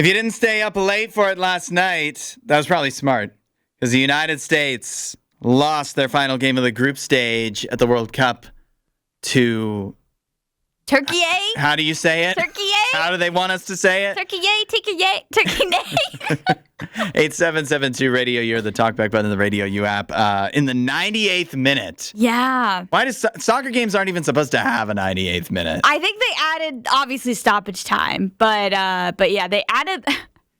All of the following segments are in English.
If you didn't stay up late for it last night, that was probably smart. Because the United States lost their final game of the group stage at the World Cup to... Turkey A? How do you say it? Turkey A? How do they want us to say it? Turkey A, Turkey A, Turkey A. 8772 Radio, you're the talkback button of the RadioU app. In the 98th minute. Yeah. Why does soccer games aren't even supposed to have a 98th minute? I think they added, obviously, stoppage time. But yeah, they added...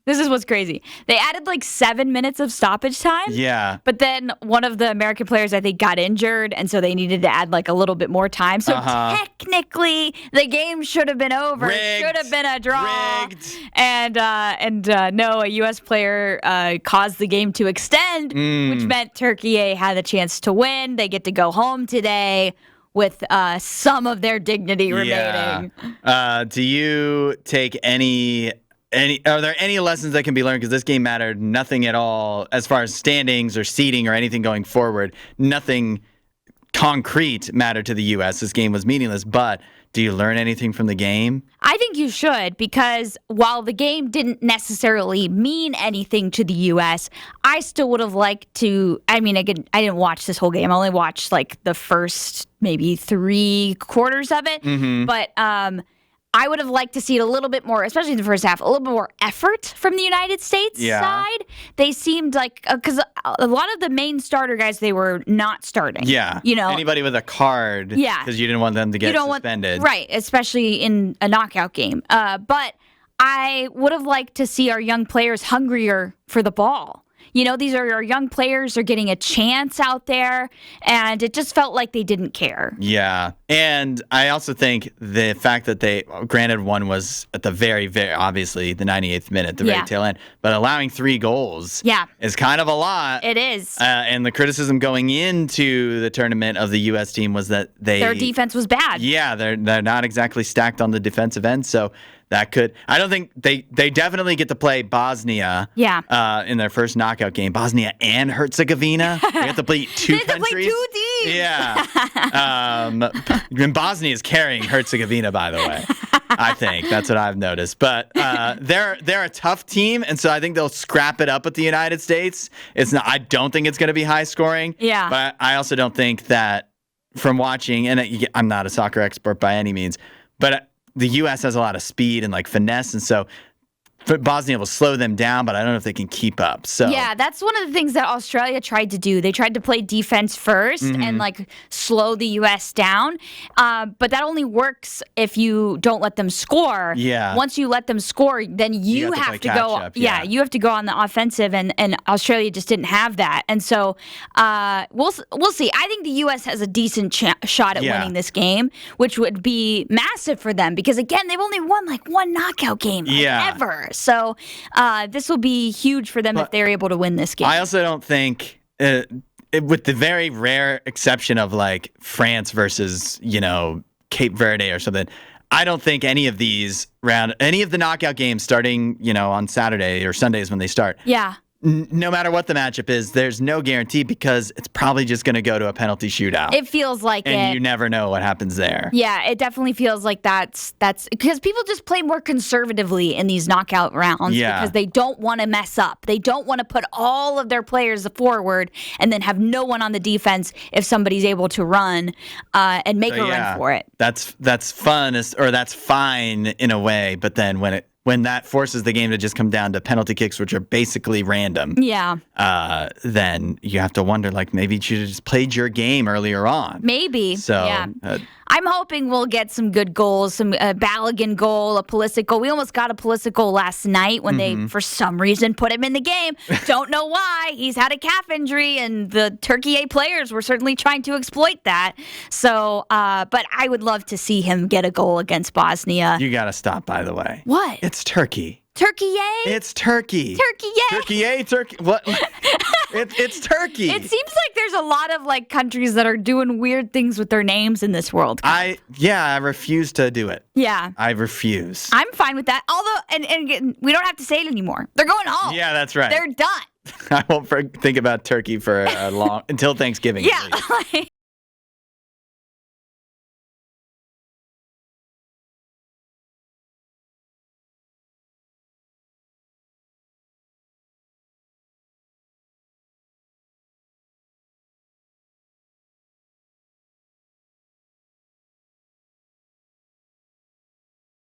This is what's crazy. They added like 7 minutes of stoppage time. Yeah. But then one of the American players, I think, got injured, and so they needed to add like a little bit more time. So technically, the game should have been over. Rigged. It should have been a draw. Rigged. And no, a U.S. player caused the game to extend, which meant Turkey A had the chance to win. They get to go home today with some of their dignity remaining. Do you take are there any lessons that can be learned? Because this game mattered nothing at all as far as standings or seeding or anything going forward. Nothing concrete mattered to the U.S. This game was meaningless. But do you learn anything from the game? I think you should, because while the game didn't necessarily mean anything to the U.S., I still would have liked to. I mean, I didn't watch this whole game. I only watched like the first maybe 3 quarters of it. Mm-hmm. But I would have liked to see it a little bit more, especially in the first half, a little bit more effort from the United States side. They seemed like, because a lot of the main starter guys, they were not starting. Yeah. You know, anybody with a card. Yeah. Because you didn't want them to get suspended. Right, especially in a knockout game. But I would have liked to see our young players hungrier for the ball. You know, these are our young players are getting a chance out there, and it just felt like they didn't care. Yeah. And I also think the fact that granted one was at the very, very, obviously, the 98th minute, the very tail end, but allowing 3 goals is kind of a lot. It is. And the criticism going into the tournament of the U.S. team was that their defense was bad. Yeah, they're not exactly stacked on the defensive end, so... I don't think they definitely get to play Bosnia in their first knockout game. Bosnia and Herzegovina. They have to play 2 countries. They have to play 2 teams. Yeah. And Bosnia is carrying Herzegovina, by the way. I think that's what I've noticed. But they're a tough team, and so I think they'll scrap it up with the United States. I don't think it's going to be high scoring. Yeah. But I also don't think that from watching, and I'm not a soccer expert by any means, but the U.S. has a lot of speed and like finesse, and so Bosnia will slow them down, but I don't know if they can keep up. So yeah, that's one of the things that Australia tried to do. They tried to play defense first and like slow the U.S. down, but that only works if you don't let them score. Yeah. Once you let them score, then you have to go. Up, you have to go on the offensive, and Australia just didn't have that, and so we'll see. I think the U.S. has a decent shot at winning this game, which would be massive for them because again, they've only won like 1 knockout game ever. So this will be huge for them if they're able to win this game. I also don't think, with the very rare exception of like France versus, Cape Verde or something, I don't think any of the knockout games starting, on Saturday or Sundays when they start. Yeah. No matter what the matchup is, there's no guarantee because it's probably just going to go to a penalty shootout. It feels like and you never know what happens there. Yeah, it definitely feels like that's because people just play more conservatively in these knockout rounds because they don't want to mess up. They don't want to put all of their players forward and then have no one on the defense if somebody's able to run and make a run for it. That's fun or that's fine in a way, but then when that forces the game to just come down to penalty kicks, which are basically random, then you have to wonder, like, maybe you should have just played your game earlier on. Maybe. So, I'm hoping we'll get some good goals, some Balogun goal, a Pulisic goal. We almost got a Pulisic goal last night when they, for some reason, put him in the game. Don't know why. He's had a calf injury, and the Turkey A players were certainly trying to exploit that. So, but I would love to see him get a goal against Bosnia. You got to stop, by the way. What? It's Turkey. Turkey A? It's Turkey. Turkey A? Turkey A, Turkey. What? It's Turkey. It seems like there's a lot of like countries that are doing weird things with their names in this World Cup. I refuse to do it. Yeah. I refuse. I'm fine with that. Although, and we don't have to say it anymore. They're going home. Yeah, that's right. They're done. I won't think about Turkey for until Thanksgiving. Yeah.